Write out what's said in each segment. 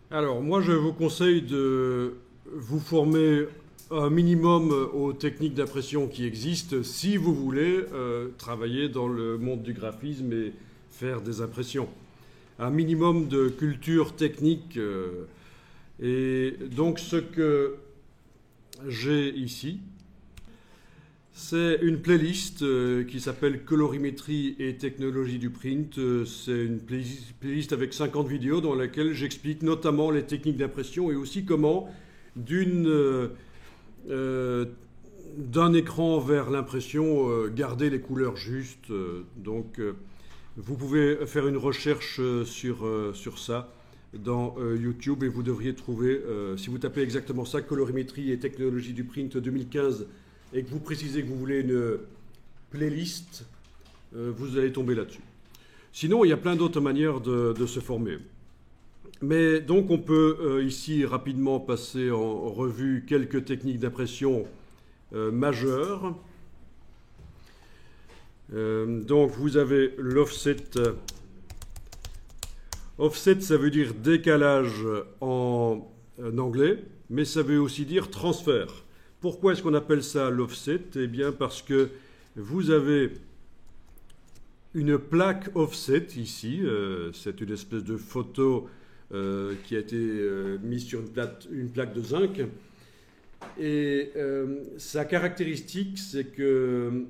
Alors, moi, je vous conseille de vous former un minimum aux techniques d'impression qui existent si vous voulez travailler dans le monde du graphisme et faire des impressions. Un minimum de culture technique. Et donc, ce que j'ai ici, c'est une playlist qui s'appelle Colorimétrie et technologie du print. C'est une playlist avec 50 vidéos dans laquelle j'explique notamment les techniques d'impression et aussi comment d'un écran vers l'impression garder les couleurs justes. Vous pouvez faire une recherche sur ça dans YouTube et vous devriez trouver, si vous tapez exactement ça, colorimétrie et technologie du print 2015, et que vous précisez que vous voulez une playlist, vous allez tomber là-dessus. Sinon, il y a plein d'autres manières de se former. Mais donc, on peut ici rapidement passer en revue quelques techniques d'impression majeures. Donc, vous avez l'offset. Offset, ça veut dire décalage en anglais, mais ça veut aussi dire transfert. Pourquoi est-ce qu'on appelle ça l'offset? Eh bien parce que vous avez une plaque offset ici, c'est une espèce de photo qui a été mise sur une plaque de zinc. Et sa caractéristique, c'est que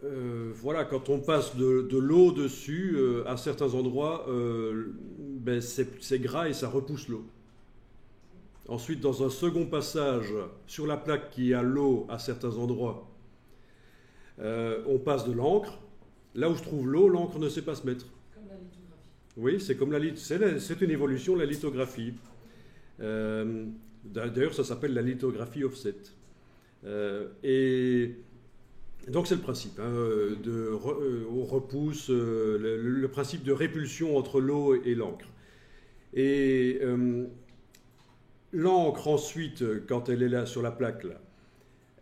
voilà, quand on passe de l'eau dessus, à certains endroits, c'est gras et ça repousse l'eau. Ensuite, dans un second passage, sur la plaque qui a l'eau à certains endroits, on passe de l'encre. Là où se trouve l'eau, l'encre ne sait pas se mettre. Comme la lithographie. Oui, c'est comme c'est une évolution de la lithographie. D'ailleurs, ça s'appelle la lithographie offset. Et donc c'est le principe. On repousse le principe de répulsion entre l'eau et l'encre. Et l'encre, ensuite, quand elle est là sur la plaque, là,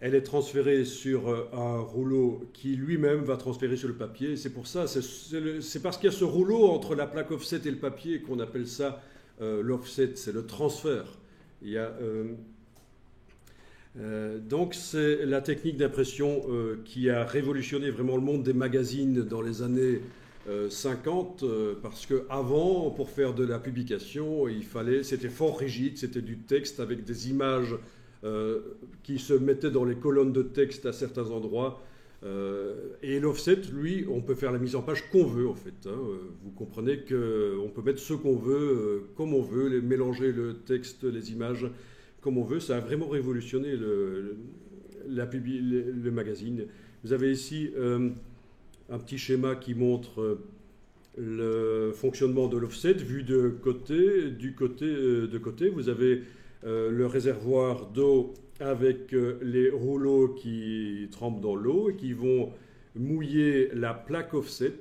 elle est transférée sur un rouleau qui lui-même va transférer sur le papier. C'est pour ça, c'est parce qu'il y a ce rouleau entre la plaque offset et le papier qu'on appelle ça l'offset, c'est le transfert. Il y a, donc c'est la technique d'impression qui a révolutionné vraiment le monde des magazines dans les années 50, parce qu'avant, pour faire de la publication, c'était fort rigide, c'était du texte avec des images qui se mettaient dans les colonnes de texte à certains endroits. Et l'offset, lui, on peut faire la mise en page qu'on veut, en fait. Vous comprenez qu'on peut mettre ce qu'on veut, comme on veut, mélanger le texte, les images, comme on veut. Ça a vraiment révolutionné le magazine. Vous avez ici un petit schéma qui montre le fonctionnement de l'offset vu de côté. De côté, vous avez le réservoir d'eau avec les rouleaux qui trempent dans l'eau et qui vont mouiller la plaque offset.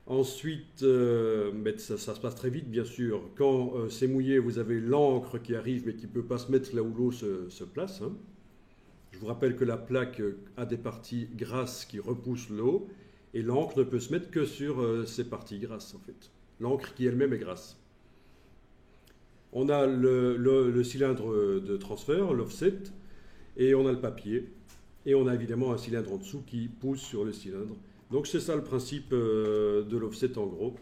Ensuite, ça se passe très vite, bien sûr. Quand c'est mouillé, vous avez l'encre qui arrive, mais qui ne peut pas se mettre là où l'eau se place. Hein. Je vous rappelle que la plaque a des parties grasses qui repoussent l'eau, et l'encre ne peut se mettre que sur ces parties grasses, en fait. L'encre qui elle-même est grasse. On a le cylindre de transfert, l'offset, et on a le papier. Et on a évidemment un cylindre en dessous qui pousse sur le cylindre. Donc c'est ça le principe de l'offset en gros.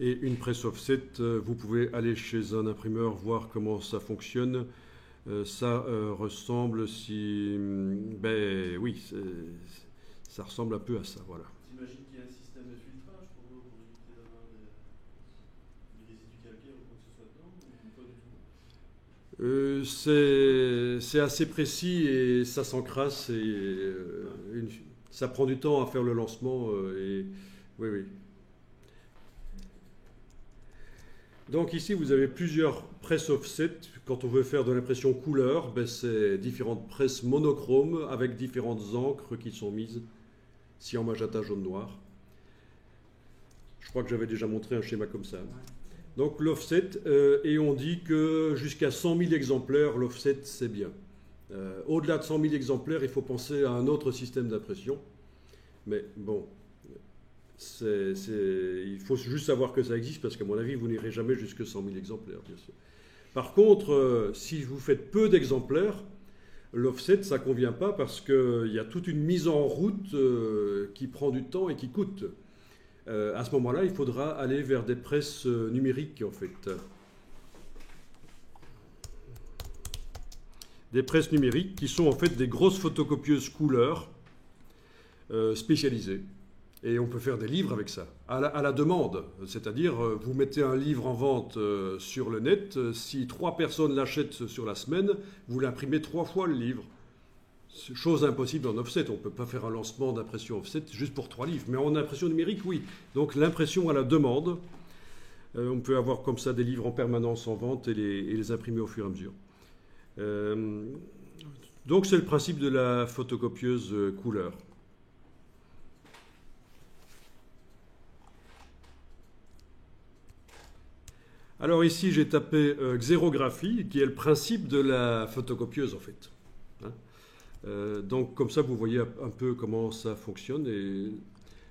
Et une presse offset, vous pouvez aller chez un imprimeur voir comment ça fonctionne. Ça ressemble oui, ça ressemble un peu à ça, voilà. J'imagine qu'il y a un système de filtrage pour éviter d'avoir des résidus calcaires ou quoi que ce soit dedans, ou pas du tout? C'est assez précis et ça s'encrasse et ça prend du temps à faire le lancement. Oui, oui. Donc ici, vous avez plusieurs presses offset. Quand on veut faire de l'impression couleur, c'est différentes presses monochromes avec différentes encres qui sont mises, cyan, magenta, jaune, noir. Je crois que j'avais déjà montré un schéma comme ça. Donc l'offset, et on dit que jusqu'à 100 000 exemplaires, l'offset, c'est bien. Au-delà de 100 000 exemplaires, il faut penser à un autre système d'impression. Mais bon, Il faut juste savoir que ça existe parce qu'à mon avis, vous n'irez jamais jusque 100 000 exemplaires, bien sûr. Par contre, si vous faites peu d'exemplaires, l'offset, ça ne convient pas parce qu'il y a toute une mise en route qui prend du temps et qui coûte. À ce moment-là, il faudra aller vers des presses numériques, en fait. Des presses numériques qui sont en fait des grosses photocopieuses couleurs spécialisées. Et on peut faire des livres avec ça, à la demande. C'est-à-dire, vous mettez un livre en vente sur le net, si 3 personnes l'achètent sur la semaine, vous l'imprimez 3 fois le livre. Chose impossible en offset, on ne peut pas faire un lancement d'impression offset juste pour 3 livres. Mais en impression numérique, oui. Donc l'impression à la demande, on peut avoir comme ça des livres en permanence en vente et les imprimer au fur et à mesure. Donc c'est le principe de la photocopieuse couleur. Alors ici j'ai tapé xérographie, qui est le principe de la photocopieuse en fait. Donc comme ça vous voyez un peu comment ça fonctionne et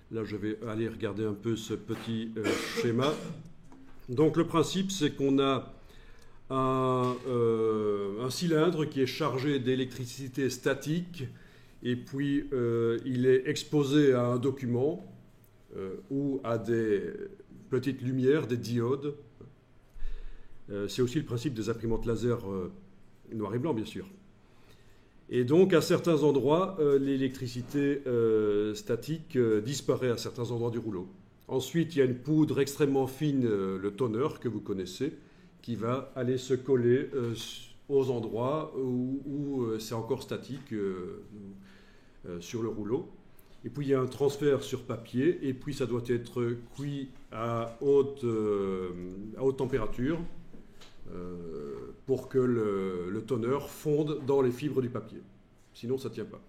là je vais aller regarder un peu ce petit schéma. Donc le principe c'est qu'on a un cylindre qui est chargé d'électricité statique et puis il est exposé à un document ou à des petites lumières, des diodes. C'est aussi le principe des imprimantes laser noir et blanc bien sûr. Et donc, à certains endroits, l'électricité statique disparaît à certains endroits du rouleau. Ensuite, il y a une poudre extrêmement fine, le toner, que vous connaissez, qui va aller se coller aux endroits où c'est encore statique sur le rouleau. Et puis, il y a un transfert sur papier, et puis ça doit être cuit à haute température pour que le toner fonde dans les fibres du papier. Sinon, ça ne tient pas.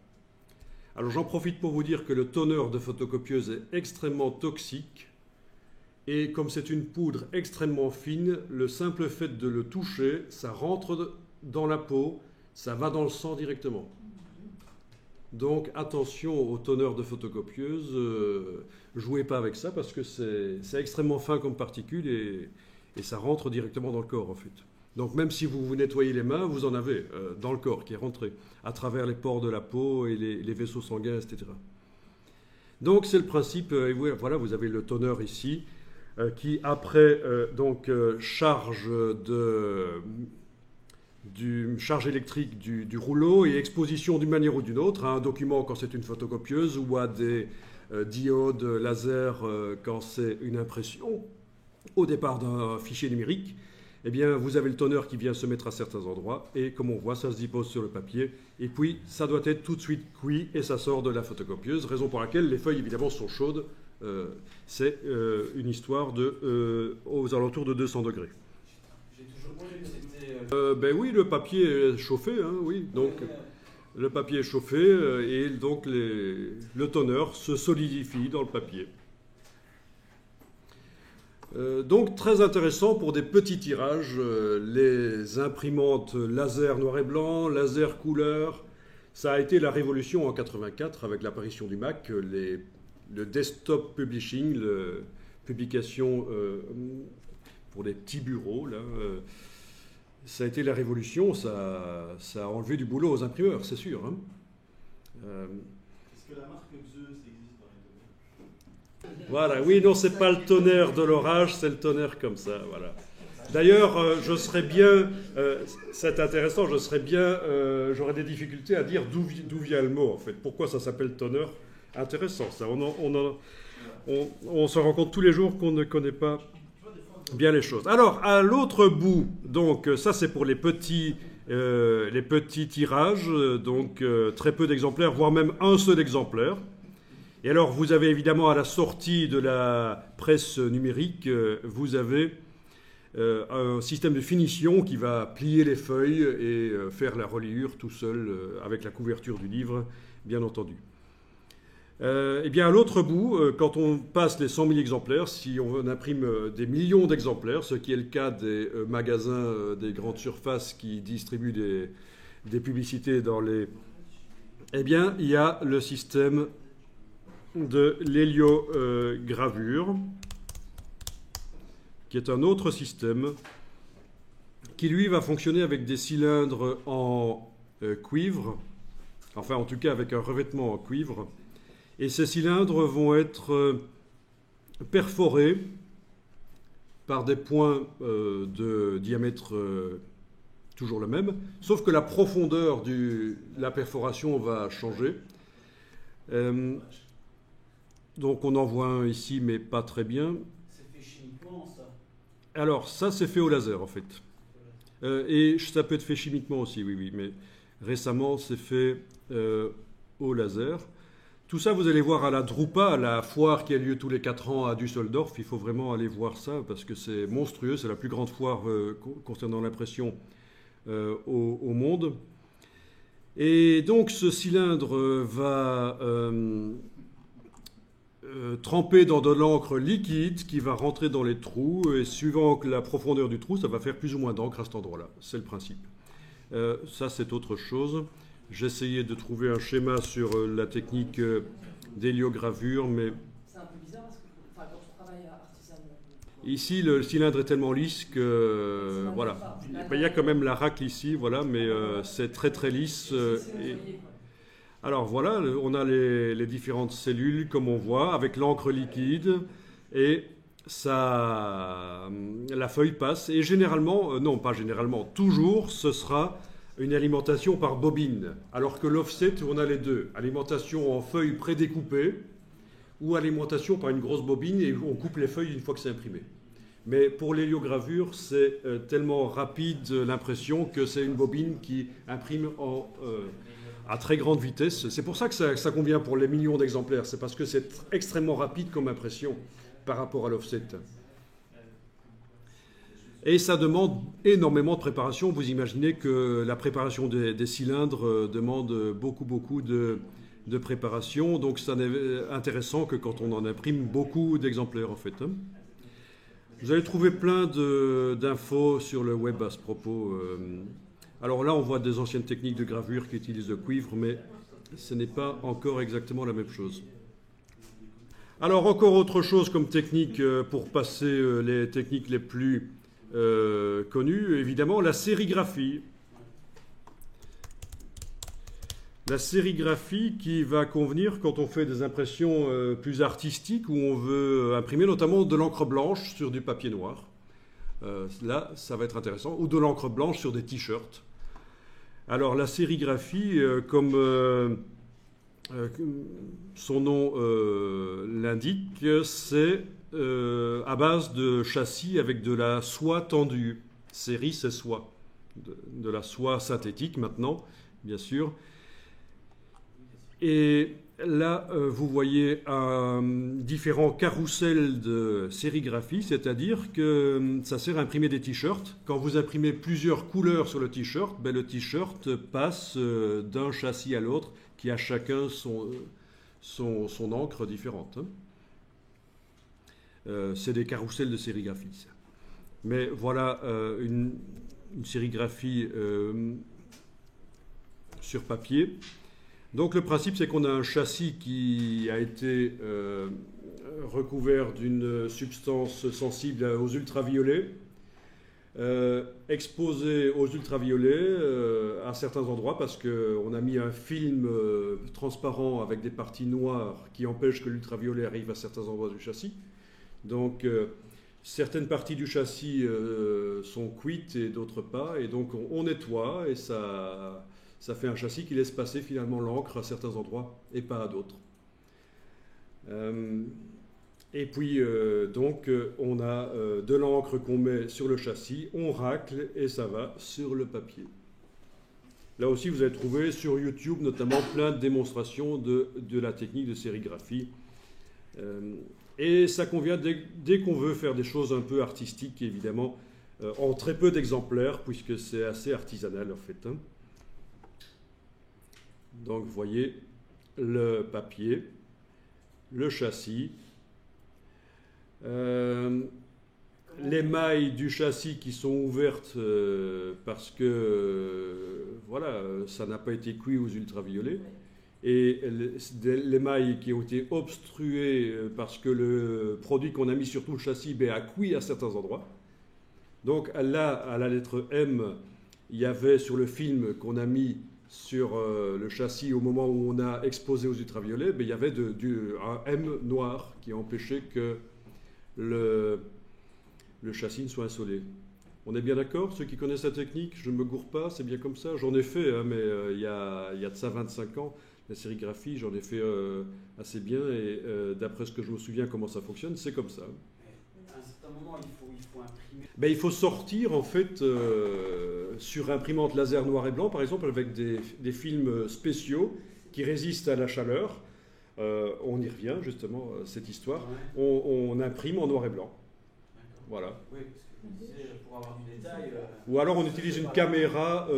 Alors, j'en profite pour vous dire que le toner de photocopieuse est extrêmement toxique. Et comme c'est une poudre extrêmement fine, le simple fait de le toucher, ça rentre dans la peau, ça va dans le sang directement. Donc, attention au toner de photocopieuse. Jouez pas avec ça parce que c'est extrêmement fin comme particule et ça rentre directement dans le corps en fait. Donc même si vous vous nettoyez les mains, vous en avez dans le corps qui est rentré à travers les pores de la peau et les vaisseaux sanguins, etc. Donc c'est le principe, et voilà, vous avez le toner ici qui après charge charge électrique du rouleau et exposition d'une manière ou d'une autre à un document quand c'est une photocopieuse ou à des diodes laser quand c'est une impression au départ d'un fichier numérique, eh bien, vous avez le toner qui vient se mettre à certains endroits et comme on voit, ça se dépose sur le papier et puis ça doit être tout de suite cuit et ça sort de la photocopieuse, raison pour laquelle les feuilles évidemment sont chaudes. C'est une histoire aux alentours de 200 degrés. J'ai toujours cru que c'était... Ben oui, le papier est chauffé, hein, oui. Donc, le papier est chauffé et donc le toner se solidifie dans le papier. Donc très intéressant pour des petits tirages, les imprimantes laser noir et blanc, laser couleur, ça a été la révolution en 84 avec l'apparition du Mac, le desktop publishing, publication pour des petits bureaux, là, ça a été la révolution, ça a enlevé du boulot aux imprimeurs, c'est sûr. Hein. Est-ce que la marque Zeus existe dans les toners? Voilà, oui, non, c'est pas le tonnerre de l'orage, c'est le tonnerre comme ça, voilà. D'ailleurs, je serais bien, c'est intéressant, j'aurais des difficultés à dire d'où vient le mot, en fait. Pourquoi ça s'appelle tonnerre? Intéressant, ça. On se rend compte tous les jours qu'on ne connaît pas bien les choses. Alors, à l'autre bout, donc, ça c'est pour les petits tirages, donc très peu d'exemplaires, voire même un seul exemplaire. Et alors, vous avez évidemment à la sortie de la presse numérique, vous avez un système de finition qui va plier les feuilles et faire la reliure tout seul avec la couverture du livre, bien entendu. Eh bien, à l'autre bout, quand on passe les 100 000 exemplaires, si on imprime des millions d'exemplaires, ce qui est le cas des magasins des grandes surfaces qui distribuent des publicités dans les... Eh bien, il y a le système de l'héliogravure, qui est un autre système qui, lui, va fonctionner avec des cylindres en cuivre, enfin, en tout cas, avec un revêtement en cuivre. Et ces cylindres vont être perforés par des points de diamètre toujours le même, sauf que la profondeur de la perforation va changer. Donc on en voit un ici, mais pas très bien. C'est fait chimiquement, ça? Alors ça, c'est fait au laser, en fait. Et ça peut être fait chimiquement aussi, oui, mais récemment, c'est fait au laser. Tout ça, vous allez voir à la Drupa, la foire qui a lieu tous les 4 ans à Düsseldorf. Il faut vraiment aller voir ça parce que c'est monstrueux. C'est la plus grande foire concernant l'impression au monde. Et donc, ce cylindre va tremper dans de l'encre liquide qui va rentrer dans les trous. Et suivant la profondeur du trou, ça va faire plus ou moins d'encre à cet endroit-là. C'est le principe. Ça, c'est autre chose. J'essayais de trouver un schéma sur la technique d'héliogravure, mais... C'est un peu bizarre parce que quand on travaille artisanal... Ici, le cylindre est tellement lisse que... voilà. Il y a quand même la racle ici, voilà, mais c'est très très lisse. Alors voilà, on a les différentes cellules, comme on voit, avec l'encre liquide, et ça, la feuille passe. Et généralement, non pas généralement, toujours, ce sera une alimentation par bobine, alors que l'offset, on a les deux. Alimentation en feuilles prédécoupées ou alimentation par une grosse bobine et on coupe les feuilles une fois que c'est imprimé. Mais pour l'héliogravure, c'est tellement rapide l'impression que c'est une bobine qui imprime à très grande vitesse. C'est pour ça que ça convient pour les millions d'exemplaires. C'est parce que c'est extrêmement rapide comme impression par rapport à l'offset. Et ça demande énormément de préparation. Vous imaginez que la préparation des cylindres demande beaucoup de préparation. Donc ça n'est intéressant que quand on en imprime beaucoup d'exemplaires, en fait. Vous allez trouver plein d'infos sur le web à ce propos. Alors là, on voit des anciennes techniques de gravure qui utilisent le cuivre, mais ce n'est pas encore exactement la même chose. Alors encore autre chose comme technique pour passer les techniques les plus connues, évidemment, la sérigraphie. La sérigraphie qui va convenir quand on fait des impressions plus artistiques où on veut imprimer notamment de l'encre blanche sur du papier noir. Là, ça va être intéressant. Ou de l'encre blanche sur des t-shirts. Alors la sérigraphie, comme son nom l'indique, c'est à base de châssis avec de la soie tendue. Série, c'est soie. De la soie synthétique maintenant, bien sûr. Et là, vous voyez différents carrousels de sérigraphie, c'est-à-dire que ça sert à imprimer des t-shirts. Quand vous imprimez plusieurs couleurs sur le t-shirt, le t-shirt passe d'un châssis à l'autre, qui a chacun son encre différente. C'est des carrousels de sérigraphie. Ça. Mais voilà une sérigraphie sur papier. Donc le principe, c'est qu'on a un châssis qui a été recouvert d'une substance sensible aux ultraviolets, exposé aux ultraviolets à certains endroits parce qu'on a mis un film transparent avec des parties noires qui empêchent que l'ultraviolet arrive à certains endroits du châssis. Donc certaines parties du châssis sont cuites et d'autres pas, et donc on nettoie et ça fait un châssis qui laisse passer finalement l'encre à certains endroits et pas à d'autres. Et puis donc on a de l'encre qu'on met sur le châssis, on racle et ça va sur le papier. Là aussi vous allez trouver sur YouTube notamment plein de démonstrations de la technique de sérigraphie. Et ça convient dès qu'on veut faire des choses un peu artistiques, évidemment, en très peu d'exemplaires puisque c'est assez artisanal en fait. Donc vous voyez le papier, le châssis, les mailles du châssis qui sont ouvertes parce que voilà, ça n'a pas été cuit aux ultraviolets. et l'émail qui ont été obstrués parce que le produit qu'on a mis sur tout le châssis a cuit à certains endroits. Donc là, à la lettre M, il y avait sur le film qu'on a mis sur le châssis au moment où on a exposé aux ultraviolets, il y avait un M noir qui empêchait que le châssis ne soit insolé. On est bien d'accord? Ceux qui connaissent la technique, je ne me gourre pas, c'est bien comme ça. J'en ai fait, hein, mais il y a de ça 25 ans, la sérigraphie, j'en ai fait assez bien. Et d'après ce que je me souviens comment ça fonctionne, c'est comme ça. À un certain moment, il faut imprimer. Il faut sortir, en fait, sur imprimante laser noir et blanc, par exemple, avec des films spéciaux qui résistent à la chaleur. On y revient, justement, cette histoire. Ouais. On imprime en noir et blanc. D'accord. Voilà. Oui, parce que je me disais, pour avoir du détail. Ou alors on utilise une caméra,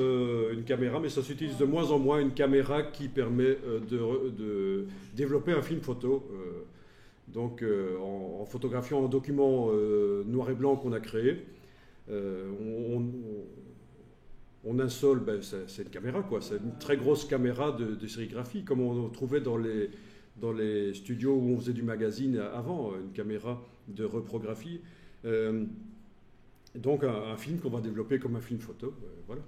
mais ça s'utilise de moins en moins, une caméra qui permet de développer un film photo. Donc en photographiant un document noir et blanc qu'on a créé, on insole, c'est une caméra, quoi. C'est une très grosse caméra de sérigraphie, comme on trouvait dans les studios où on faisait du magazine avant, une caméra de reprographie. Donc un film qu'on va développer comme un film photo, voilà.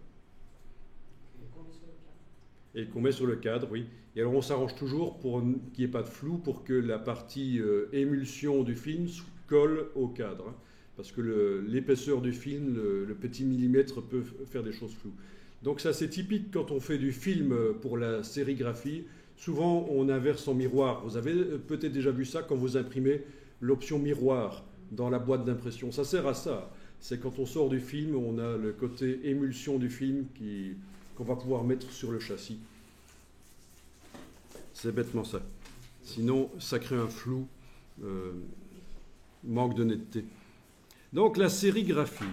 Et qu'on met sur le cadre, oui. Et alors on s'arrange toujours pour qu'il n'y ait pas de flou, pour que la partie émulsion du film colle au cadre. Hein, parce que l'épaisseur du film, le petit millimètre peut faire des choses floues. Donc ça c'est typique quand on fait du film pour la sérigraphie. Souvent on inverse en miroir. Vous avez peut-être déjà vu ça quand vous imprimez l'option miroir dans la boîte d'impression. Ça sert à ça. C'est quand on sort du film, on a le côté émulsion du film qu'on va pouvoir mettre sur le châssis. C'est bêtement ça. Sinon, ça crée un flou, manque de netteté. Donc, la sérigraphie.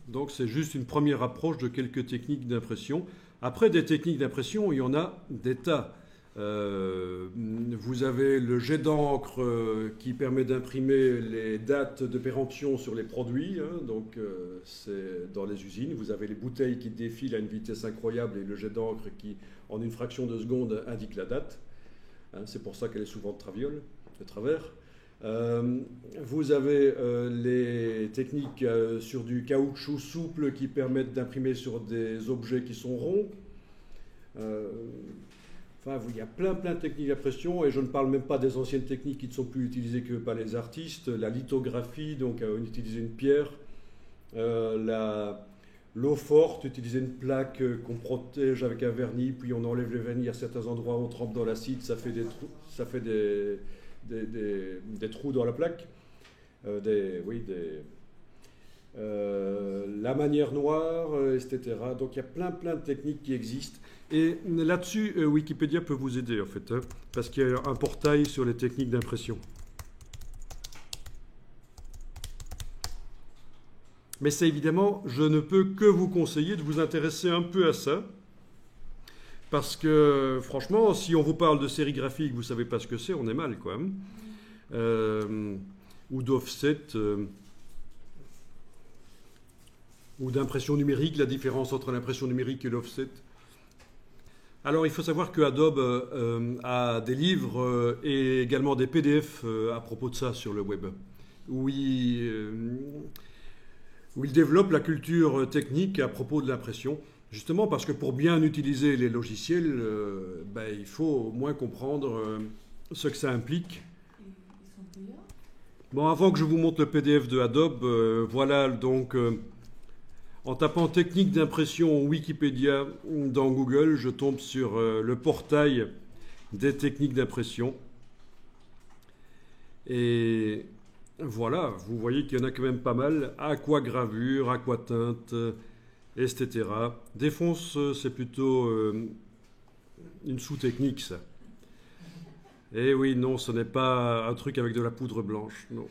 Donc, c'est juste une première approche de quelques techniques d'impression. Après, des techniques d'impression, il y en a des tas. Vous avez le jet d'encre qui permet d'imprimer les dates de péremption sur les produits. Hein, donc, c'est dans les usines. Vous avez les bouteilles qui défilent à une vitesse incroyable et le jet d'encre qui, en une fraction de seconde, indique la date. Hein, c'est pour ça qu'elle est souvent de travers. Vous avez les techniques sur du caoutchouc souple qui permettent d'imprimer sur des objets qui sont ronds. Enfin, il y a plein de techniques d'impression et je ne parle même pas des anciennes techniques qui ne sont plus utilisées que par les artistes. La lithographie, donc on utilisait une pierre. L'eau forte, utiliser une plaque qu'on protège avec un vernis, puis on enlève le vernis à certains endroits, on trempe dans l'acide, ça fait des trous dans la plaque. La manière noire, etc. Donc il y a plein de techniques qui existent. Et là-dessus, Wikipédia peut vous aider, en fait, hein, parce qu'il y a un portail sur les techniques d'impression. Mais c'est évidemment, je ne peux que vous conseiller de vous intéresser un peu à ça, parce que, franchement, si on vous parle de sérigraphie et que vous ne savez pas ce que c'est, on est mal, quoi. Ou d'offset, ou d'impression numérique, la différence entre l'impression numérique et l'offset. Alors, il faut savoir que Adobe a des livres et également des PDF à propos de ça sur le web, où il développe la culture technique à propos de l'impression, justement parce que pour bien utiliser les logiciels, il faut au moins comprendre ce que ça implique. Ils sont payants? Bon, avant que je vous montre le PDF de Adobe, voilà donc... en tapant technique d'impression Wikipédia dans Google, je tombe sur le portail des techniques d'impression. Et voilà, vous voyez qu'il y en a quand même pas mal. Aquagravure, aquatinte, etc. Défonce, c'est plutôt une sous-technique, ça. Eh oui, non, ce n'est pas un truc avec de la poudre blanche, non.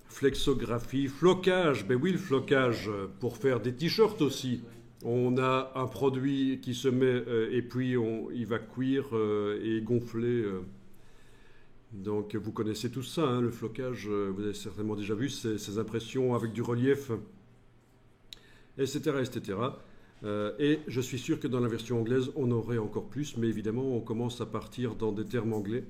Flexographie, flocage, ben oui, le flocage pour faire des t-shirts aussi. On a un produit qui se met et puis il va cuire et gonfler. Donc vous connaissez tout ça, hein, le flocage, vous avez certainement déjà vu ces impressions avec du relief. etc., etc. Et je suis sûr que dans la version anglaise, on aurait encore plus, mais évidemment, on commence à partir dans des termes anglais.